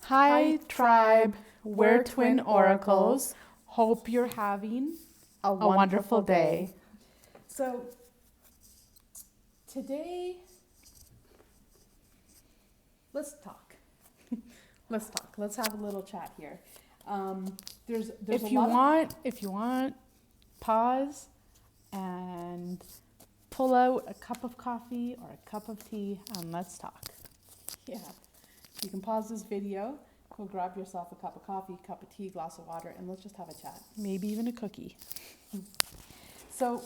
Hi, tribe. We're twin oracles. Hope you're having a wonderful day. So, today, let's talk. Let's talk. Let's have a little chat here. There's If you want, pause and pull out a cup of coffee or a cup of tea and let's talk. Yeah, you can pause this video, go grab yourself a cup of coffee, cup of tea, glass of water, and let's just have a chat. Maybe even a cookie. So,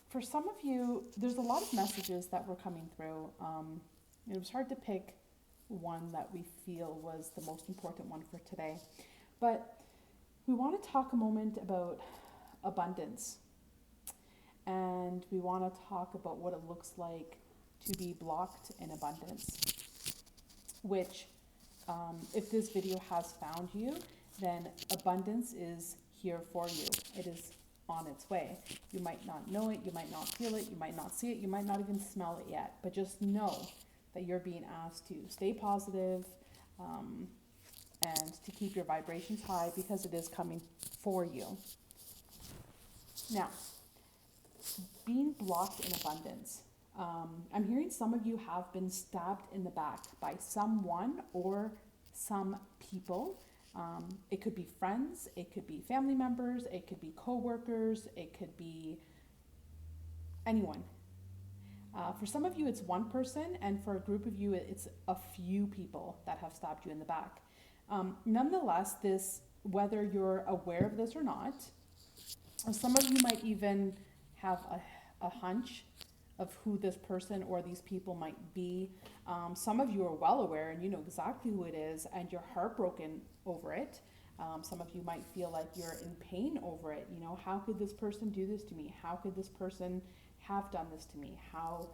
for some of you, there's a lot of messages that were coming through. It was hard to pick one that we feel was the most important one for today. But we want to talk a moment about abundance. And we want to talk about what it looks like to be blocked in abundance. Which, if this video has found you, then abundance is here for you. It is on its way. You might not know it, you might not feel it, you might not see it, you might not even smell it yet, but just know that you're being asked to stay positive, and to keep your vibrations high because it is coming for you. Now, being blocked in abundance. I'm hearing some of you have been stabbed in the back by someone or some people. It could be friends, it could be family members, it could be co-workers, it could be anyone. For some of you, it's one person, and for a group of you, it's a few people that have stabbed you in the back. Nonetheless, this, whether you're aware of this or not, some of you might even have a hunch of who this person or these people might be. Some of you are well aware and you know exactly who it is and you're heartbroken over it. Some of you might feel like you're in pain over it. You know, how could this person do this to me? How could this person have done this to me? How,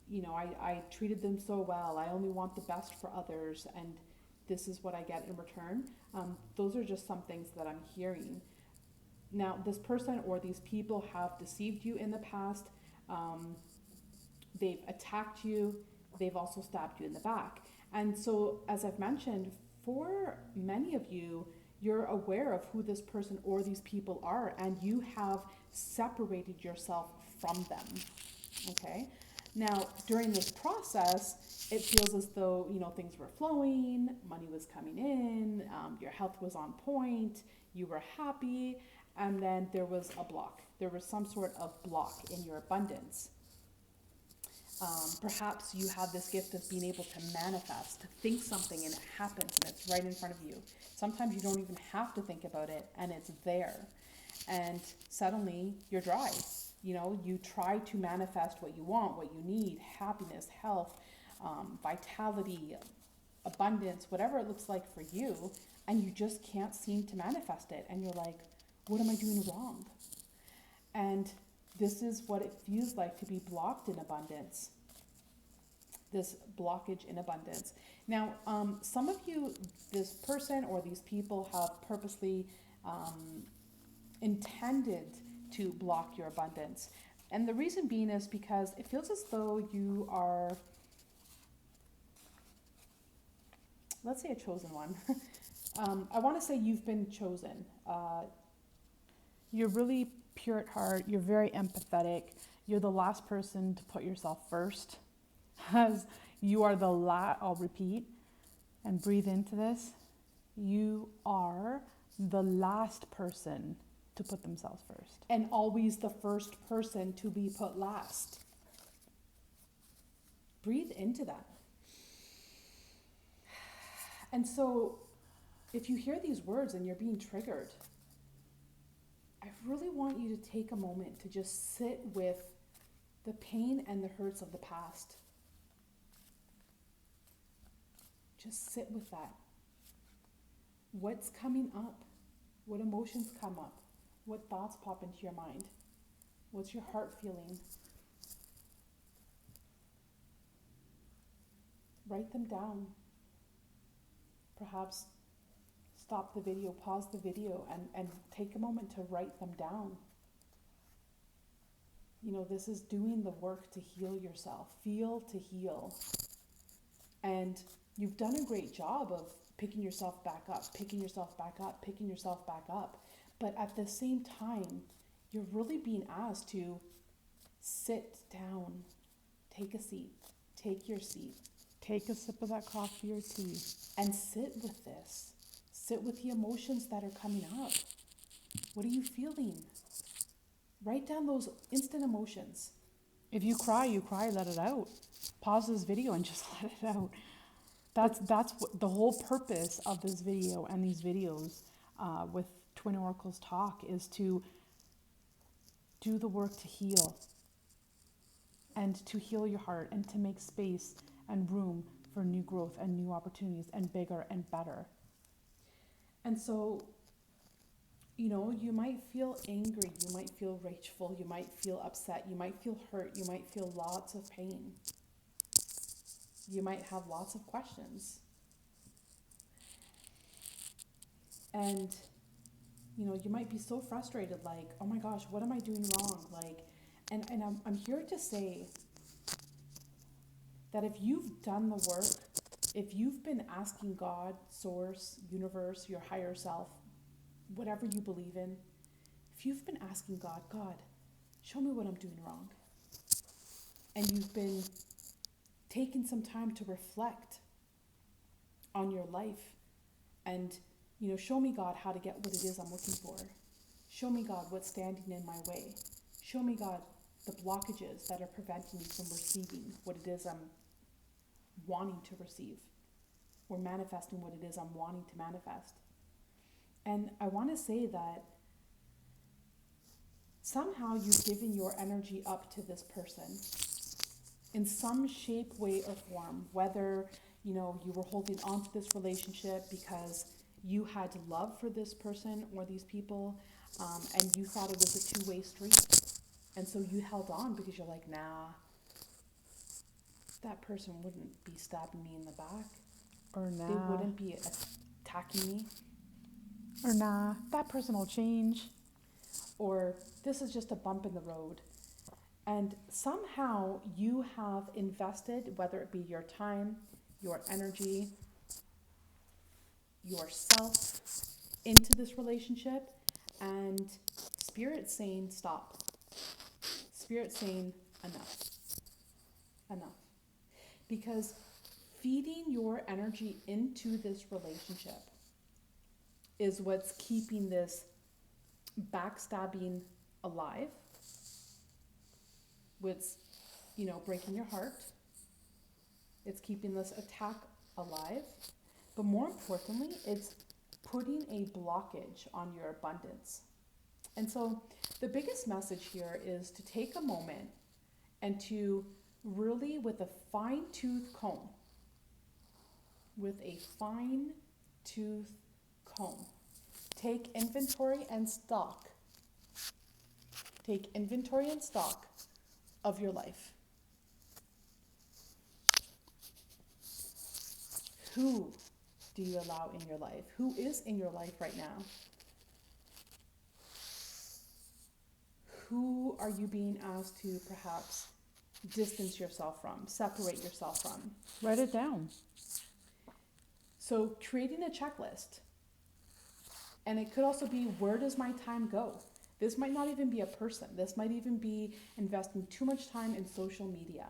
I treated them so well. I only want the best for others and this is what I get in return. Those are just some things that I'm hearing. Now, this person or these people have deceived you in the past. They've attacked you. They've also stabbed you in the back. And so, as I've mentioned, for many of you, you're aware of who this person or these people are, and you have separated yourself from them. Okay? Now, during this process, it feels as though, things were flowing, money was coming in, your health was on point, you were happy, and then there was a block. There was some sort of block in your abundance. Perhaps you have this gift of being able to manifest, to think something and it happens and it's right in front of you. Sometimes you don't even have to think about it and it's there. And suddenly you're dry. You try to manifest what you want, what you need, happiness, health, vitality, abundance, whatever it looks like for you, and you just can't seem to manifest it. And you're like, what am I doing wrong? And this is what it feels like to be blocked in abundance. This blockage in abundance. Now, some of you, this person or these people have purposely intended to block your abundance. And the reason being is because it feels as though you are, let's say, a chosen one. I want to say you've been chosen. You're really pure at heart. You're very empathetic. You're the last person to put yourself first. As you are the last, I'll repeat and breathe into this. You are the last person to put themselves first. And always the first person to be put last. Breathe into that. And so, if you hear these words and you're being triggered, I really want you to take a moment to just sit with the pain and the hurts of the past. Just sit with that. What's coming up? What emotions come up? What thoughts pop into your mind? What's your heart feeling? Write them down. Perhaps stop the video, pause the video, and take a moment to write them down. This is doing the work to heal yourself. Feel to heal. And You've done a great job of picking yourself back up, picking yourself back up, picking yourself back up. But at the same time, you're really being asked to sit down, take a seat, take your seat, Take a sip of that coffee or tea. and sit with this. Sit with the emotions that are coming up. What are you feeling? Write down those instant emotions. If you cry, let it out. Pause this video and just let it out. That's what the whole purpose of this video and these videos with Twin Oracles Talk is to do the work to heal and to heal your heart and to make space and room for new growth and new opportunities and bigger and better. And so, you might feel angry, you might feel rageful, you might feel upset, you might feel hurt, you might feel lots of pain. You might have lots of questions. And, you might be so frustrated, like, oh my gosh, what am I doing wrong? And I'm here to say that if you've done the work, if you've been asking God, source, universe, your higher self, whatever you believe in, if you've been asking God, show me what I'm doing wrong, and you've been taking some time to reflect on your life and, show me, God, how to get what it is I'm looking for. Show me, God, what's standing in my way. Show me, God, the blockages that are preventing me from receiving what it is I'm wanting to receive, or manifesting what it is I'm wanting to manifest. And I want to say that somehow you've given your energy up to this person in some shape, way, or form, whether, you were holding on to this relationship because you had love for this person or these people, and you thought it was a two-way street. And so you held on because you're like, nah, that person wouldn't be stabbing me in the back. Or nah. They wouldn't be attacking me. Or nah, that person will change. Or this is just a bump in the road. And somehow you have invested, whether it be your time, your energy, yourself, into this relationship, and Spirit's saying stop. Spirit's saying enough. Enough. Because feeding your energy into this relationship is what's keeping this backstabbing alive. What's, breaking your heart. It's keeping this attack alive. But more importantly, it's putting a blockage on your abundance. And so the biggest message here is to take a moment and to really, with a fine-tooth comb, take inventory and stock. Take inventory and stock of your life. Who do you allow in your life? Who is in your life right now? Who are you being asked to perhaps distance yourself from, separate yourself from? Write it down. So creating a checklist. And it could also be, where does my time go? This might not even be a person. This might even be investing too much time in social media.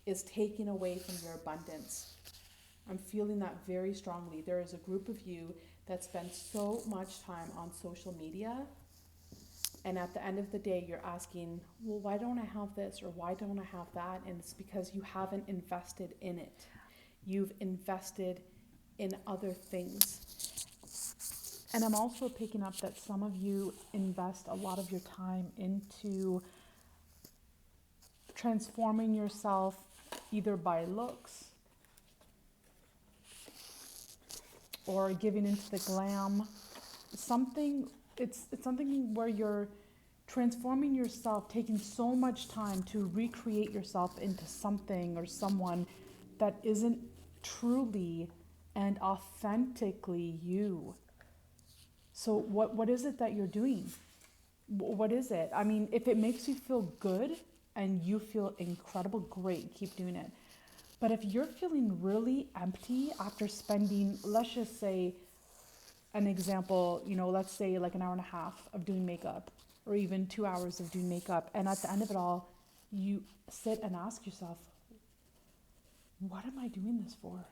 Is taking away from your abundance. I'm feeling that very strongly. There is a group of you that spend so much time on social media, and at the end of the day, you're asking, well, why don't I have this, or why don't I have that? And it's because you haven't invested in it. You've invested in other things. And I'm also picking up that some of you invest a lot of your time into transforming yourself either by looks or giving into the glam. It's something where you're transforming yourself, taking so much time to recreate yourself into something or someone that isn't truly and authentically you. So what is it that you're doing? What is it? I mean, if it makes you feel good and you feel incredible, great, keep doing it. But if you're feeling really empty after spending, let's just say, an example, let's say like an hour and a half of doing makeup, or even 2 hours of doing makeup, and at the end of it all, you sit and ask yourself, what am I doing this for?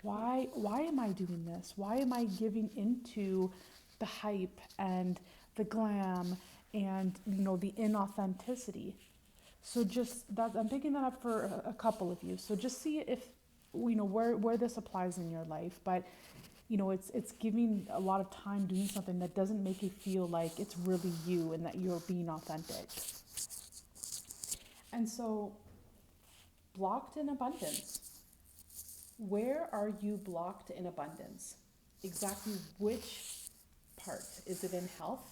Why am I doing this? Why am I giving into the hype and the glam and the inauthenticity? So just that, I'm picking that up for a couple of you. So just see if where this applies in your life. But it's giving a lot of time doing something that doesn't make you feel like it's really you and that you're being authentic. And so, blocked in abundance. Where are you blocked in abundance? Exactly which part? Is it in health?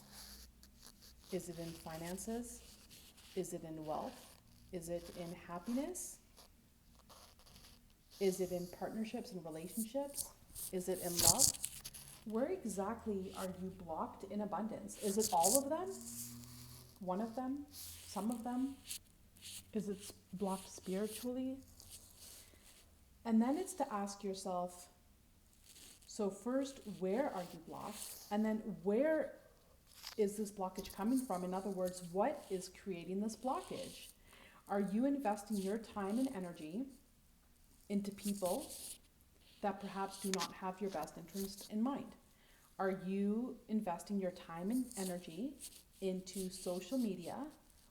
Is it in finances? Is it in wealth? Is it in happiness? Is it in partnerships and relationships? Is it in love? Where exactly are you blocked in abundance? Is it all of them? One of them? Some of them? Is it blocked spiritually? And then it's to ask yourself, so first, where are you blocked? And then where is this blockage coming from? In other words, what is creating this blockage? Are you investing your time and energy into people that perhaps do not have your best interest in mind? Are you investing your time and energy into social media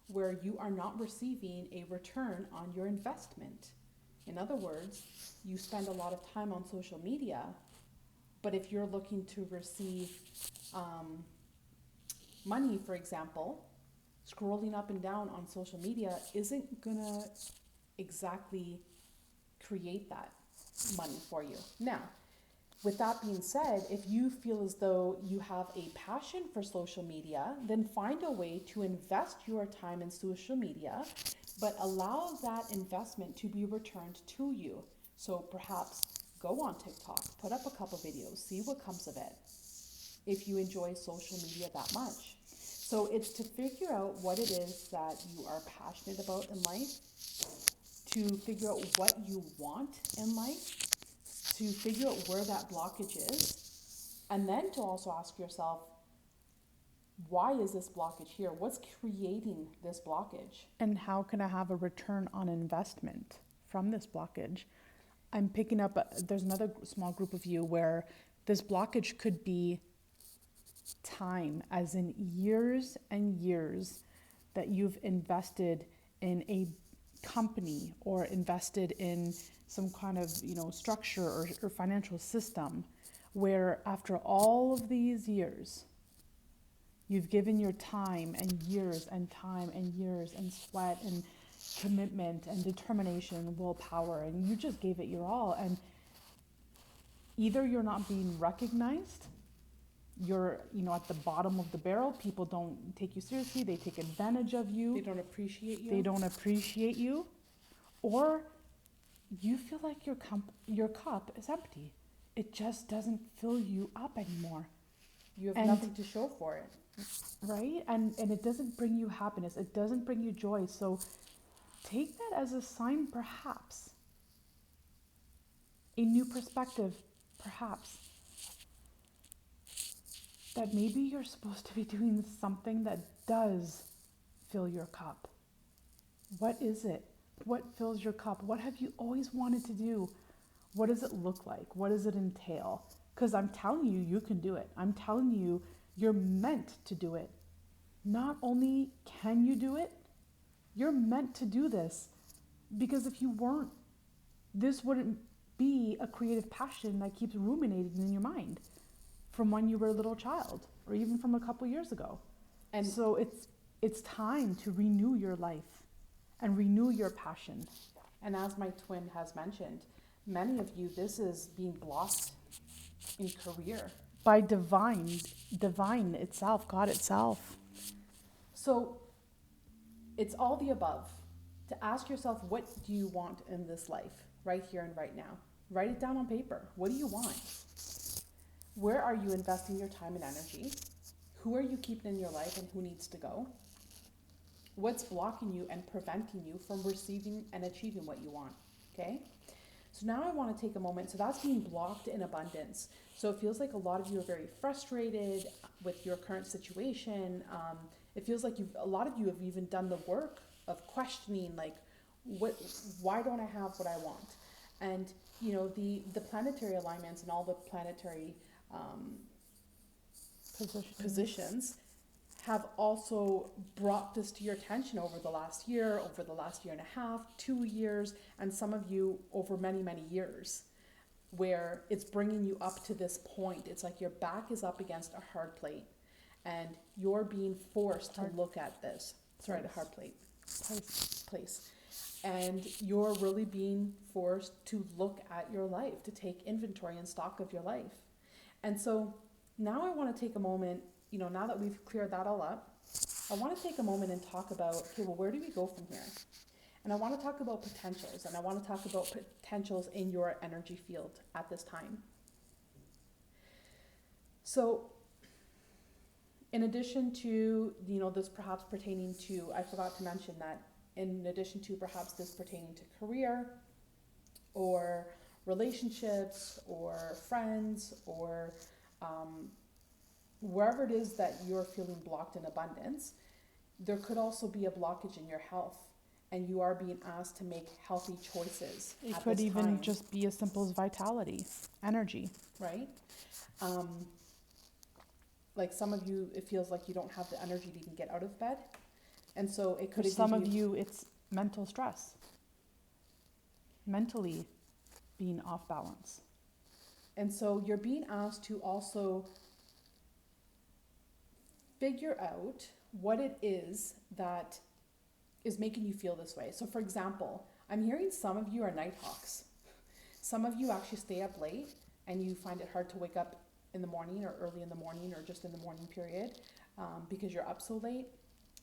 where you are not receiving a return on your investment? In other words, you spend a lot of time on social media, but if you're looking to receive money, for example, scrolling up and down on social media isn't gonna exactly create that money for you. Now, with that being said, if you feel as though you have a passion for social media, then find a way to invest your time in social media, but allow that investment to be returned to you. So perhaps go on TikTok, put up a couple videos, see what comes of it, if you enjoy social media that much. So it's to figure out what it is that you are passionate about in life, to figure out what you want in life, to figure out where that blockage is, and then to also ask yourself, why is this blockage here? What's creating this blockage? And how can I have a return on investment from this blockage? I'm picking up, there's another small group of you where this blockage could be time, as in years and years that you've invested in a company or invested in some kind of structure or financial system, where after all of these years you've given your time and years and time and years and sweat and commitment and determination and willpower, and you just gave it your all, and either you're not being recognized, you're at the bottom of the barrel, people don't take you seriously, they take advantage of you, They don't appreciate you. Or you feel like your cup is empty. It just doesn't fill you up anymore. You have nothing to show for it. Right? And it doesn't bring you happiness. It doesn't bring you joy. So take that as a sign, perhaps. A new perspective, perhaps. That maybe you're supposed to be doing something that does fill your cup. What is it? What fills your cup? What have you always wanted to do? What does it look like? What does it entail? Because I'm telling you, you can do it. I'm telling you, you're meant to do it. Not only can you do it, you're meant to do this. Because if you weren't, this wouldn't be a creative passion that keeps ruminating in your mind from when you were a little child or even from a couple years ago. And so it's time to renew your life and renew your passion. And as my twin has mentioned, many of you, this is being blocked in career. By divine itself, God itself. So it's all the above. To ask yourself, what do you want in this life, right here and right now? Write it down on paper. What do you want? Where are you investing your time and energy? Who are you keeping in your life and who needs to go? What's blocking you and preventing you from receiving and achieving what you want? Okay? So now I want to take a moment. So that's being blocked in abundance. So it feels like a lot of you are very frustrated with your current situation. It feels like a lot of you have even done the work of questioning, like, why don't I have what I want? And you know, the planetary alignments and all the planetary positions have also brought this to your attention over the last year and a half, 2 years, and some of you over many, many years, where it's bringing you up to this point. It's like your back is up against a hard plate and you're being forced to look at this. Sorry, the hard plate. Place. And you're really being forced to look at your life, to take inventory and stock of your life. And so now I want to take a moment, you know, now that we've cleared that all up, I want to take a moment and talk about, okay, well, where do we go from here? And I want to talk about potentials, and I want to talk about potentials in your energy field at this time. So in addition to, you know, this perhaps pertaining to, I forgot to mention that in addition to perhaps this pertaining to career or relationships or friends or wherever it is that you're feeling blocked in abundance, there could also be a blockage in your health, and you are being asked to make healthy choices. It could even just be as simple as vitality, energy. Right? Like some of you, it feels like you don't have the energy to even get out of bed. And so it could For some of you, it's mental stress. Mentally being off balance. And so you're being asked to also figure out what it is that is making you feel this way. So for example, I'm hearing some of you are night hawks. Some of you actually stay up late and you find it hard to wake up in the morning or early in the morning or just in the morning period because you're up so late.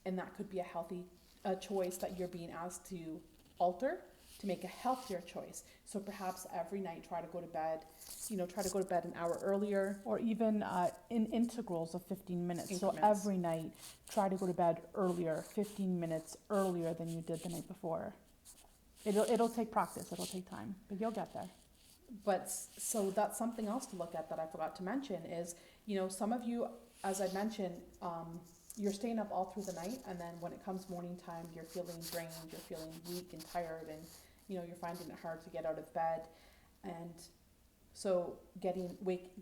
And that could be a healthy choice that you're being asked to alter to make a healthier choice. So perhaps every night try to go to bed, an hour earlier. Or even in integrals of 15 minutes. Increments. So every night try to go to bed earlier, 15 minutes earlier than you did the night before. It'll take practice, it'll take time, but you'll get there. But so that's something else to look at that I forgot to mention is, you know, some of you, as I mentioned, you're staying up all through the night, and then when it comes morning time, you're feeling drained, you're feeling weak and tired, and you know, you're finding it hard to get out of bed. And so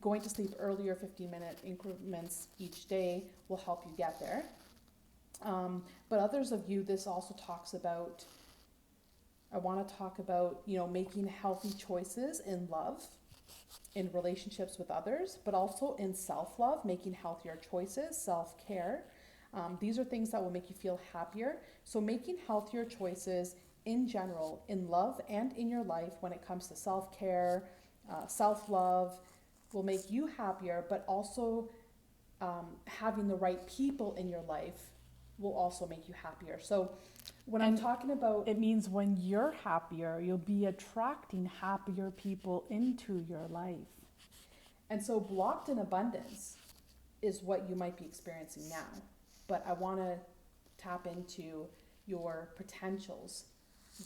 going to sleep earlier, 15-minute increments each day will help you get there. But others of you, this also talks about, I want to talk about, you know, making healthy choices in love, in relationships with others, but also in self-love, making healthier choices, self-care. These are things that will make you feel happier. So making healthier choices in general, in love and in your life when it comes to self-care, self-love, will make you happier, but also having the right people in your life will also make you happier. So when I'm talking about... It means when you're happier, you'll be attracting happier people into your life. And so blocked in abundance is what you might be experiencing now. But I want to tap into your potentials,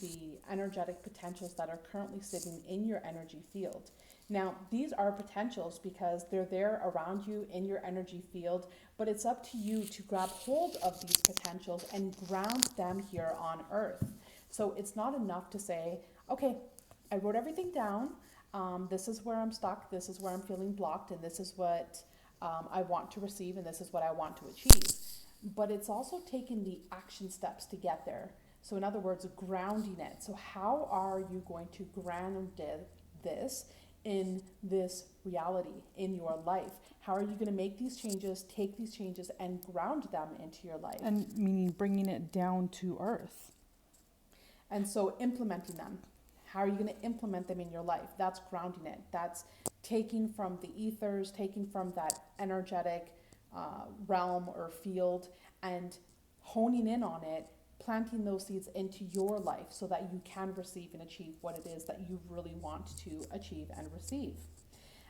the energetic potentials that are currently sitting in your energy field. Now, these are potentials because they're there around you in your energy field, but it's up to you to grab hold of these potentials and ground them here on Earth. So it's not enough to say, okay, I wrote everything down. This is where I'm stuck. This is where I'm feeling blocked. And this is what I want to receive. And this is what I want to achieve. But it's also taking the action steps to get there. So in other words, grounding it. So how are you going to ground this in this reality in your life? How are you going to make these changes, take these changes, and ground them into your life? And meaning bringing it down to earth. And so implementing them. How are you going to implement them in your life? That's grounding it. That's taking from the ethers, taking from that energetic realm or field and honing in on it, planting those seeds into your life so that you can receive and achieve what it is that you really want to achieve and receive.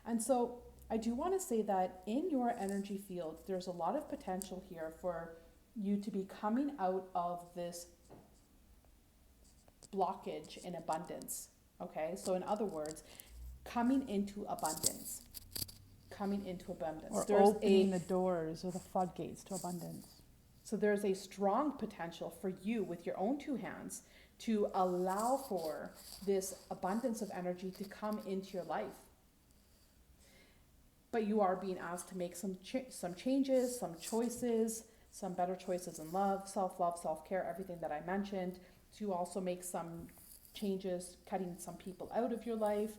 And so I do want to say that in your energy field, there's a lot of potential here for you to be coming out of this blockage in abundance Okay, so in other words, coming into abundance. Coming into abundance. Or opening the doors or the floodgates to abundance. So there's a strong potential for you with your own two hands to allow for this abundance of energy to come into your life. But you are being asked to make some changes, some choices, some better choices in love, self-love, self-care, everything that I mentioned, to also make some changes, cutting some people out of your life,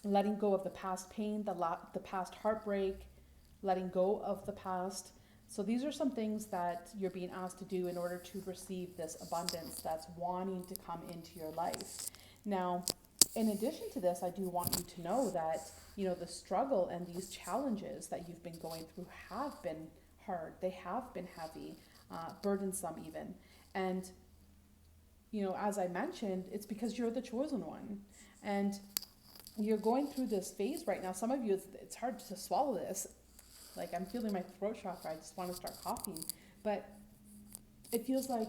letting go of the past pain, the past heartbreak, letting go of the past. So these are some things that you're being asked to do in order to receive this abundance that's wanting to come into your life. Now, in addition to this, I do want you to know that, the struggle and these challenges that you've been going through have been hard. They have been heavy, burdensome even. And, as I mentioned, it's because you're the chosen one. And you're going through this phase right now. Some of you, it's hard to swallow this. Like, I'm feeling my throat chakra. I just want to start coughing. But it feels like,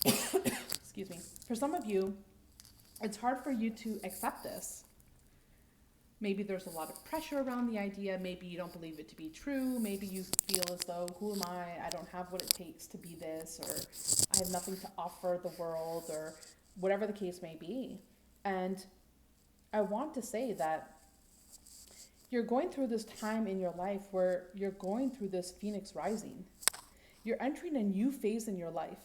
excuse me, for some of you, it's hard for you to accept this. Maybe there's a lot of pressure around the idea. Maybe you don't believe it to be true. Maybe you feel as though, who am I? I don't have what it takes to be this, or I have nothing to offer the world, or whatever the case may be. And I want to say that you're going through this time in your life where you're going through this phoenix rising. You're entering a new phase in your life,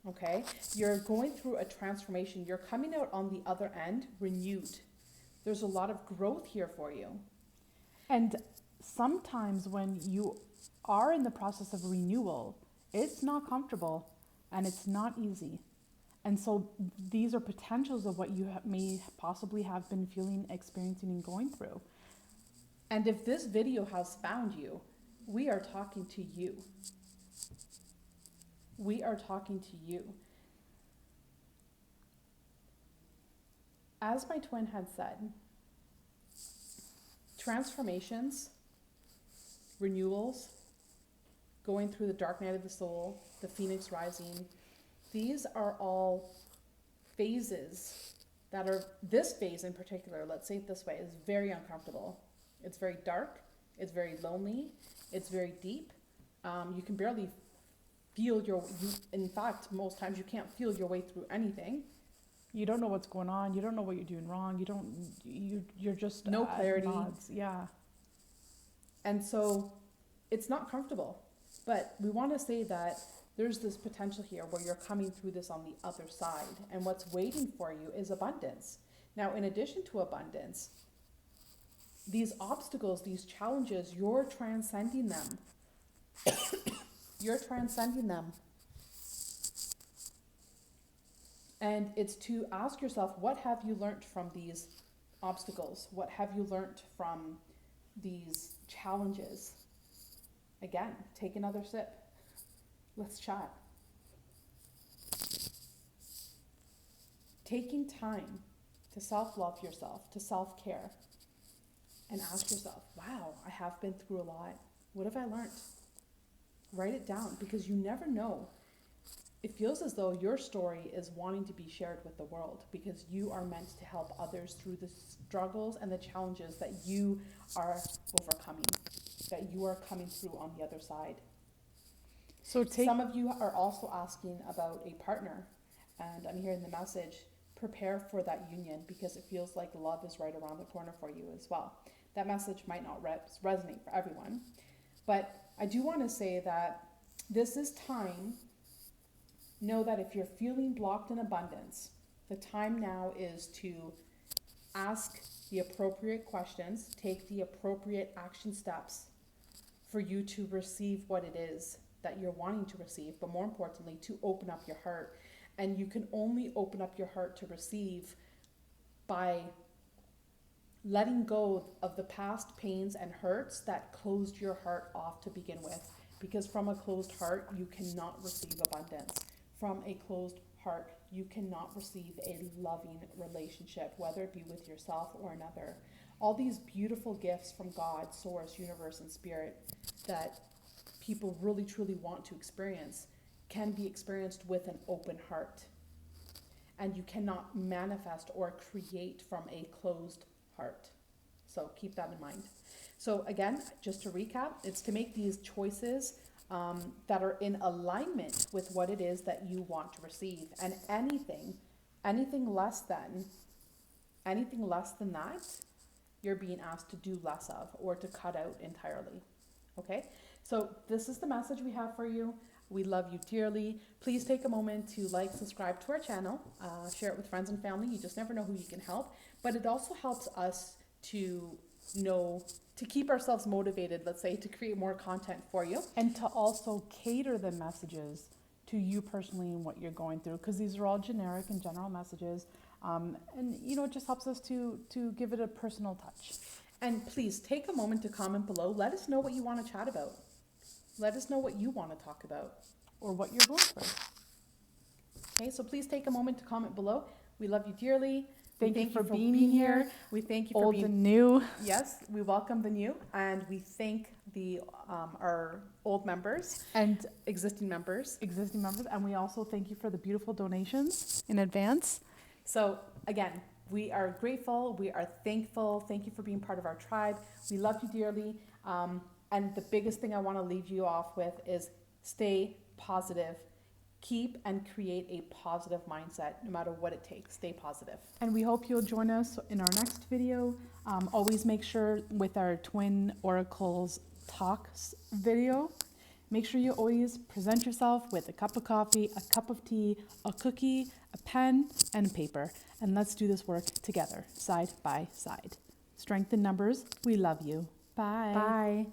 okay? You're going through a transformation. You're coming out on the other end renewed. There's a lot of growth here for you. And sometimes when you are in the process of renewal, it's not comfortable and it's not easy. And so these are potentials of what you may possibly have been feeling, experiencing, and going through. And if this video has found you, we are talking to you. We are talking to you. As my twin had said, transformations, renewals, going through the dark night of the soul, the phoenix rising, these are all phases that are, this phase in particular, let's say it this way, is very uncomfortable. It's very dark, it's very lonely, it's very deep. You can barely feel in fact, most times you can't feel your way through anything. You don't know what's going on. You don't know what you're doing wrong. You're just no clarity. Odds. Yeah. And so it's not comfortable, but we want to say that there's this potential here where you're coming through this on the other side, and what's waiting for you is abundance. Now, in addition to abundance, these obstacles, these challenges, you're transcending them. You're transcending them. And it's to ask yourself, what have you learned from these obstacles? What have you learned from these challenges? Again, take another sip. Let's chat. Taking time to self-love yourself, to self-care, and ask yourself, wow, I have been through a lot. What have I learned? Write it down, because you never know. It feels as though your story is wanting to be shared with the world, because you are meant to help others through the struggles and the challenges that you are overcoming, that you are coming through on the other side. So some of you are also asking about a partner, and I'm hearing the message, prepare for that union, because it feels like love is right around the corner for you as well. That message might not resonate for everyone, but I do want to say that this is time. Know that if you're feeling blocked in abundance, the time now is to ask the appropriate questions, take the appropriate action steps for you to receive what it is that you're wanting to receive, but more importantly, to open up your heart. And you can only open up your heart to receive by letting go of the past pains and hurts that closed your heart off to begin with. Because from a closed heart, you cannot receive abundance. From a closed heart, you cannot receive a loving relationship, whether it be with yourself or another. All these beautiful gifts from God, Source, Universe, and Spirit that people really truly want to experience can be experienced with an open heart. and you cannot manifest or create from a closed heart. So keep that in mind. So again, just to recap, it's to make these choices that are in alignment with what it is that you want to receive. And anything less than that, you're being asked to do less of or to cut out entirely. Okay? So this is the message we have for you. We love you dearly. Please take a moment to like, subscribe to our channel, share it with friends and family. You just never know who you can help. But it also helps us to keep ourselves motivated, let's say, to create more content for you. And to also cater the messages to you personally and what you're going through, because these are all generic and general messages. And, it just helps us to give it a personal touch. And please take a moment to comment below. Let us know what you want to chat about. Let us know what you want to talk about. Or what you're going through. Okay, so please take a moment to comment below. We love you dearly. Thank you for being here. We thank you for old being and new. Yes, we welcome the new, and we thank our old members And existing members. and we also thank you for the beautiful donations in advance. So again, we are grateful. We are thankful. Thank you for being part of our tribe. We love you dearly. And the biggest thing I want to leave you off with is stay positive. Keep and create a positive mindset no matter what it takes. Stay positive. And we hope you'll join us in our next video. Always make sure with our Twin Oracles Talks video, make sure you always present yourself with a cup of coffee, a cup of tea, a cookie, a pen, and paper. And let's do this work together, side by side. Strength in numbers. We love you. Bye. Bye.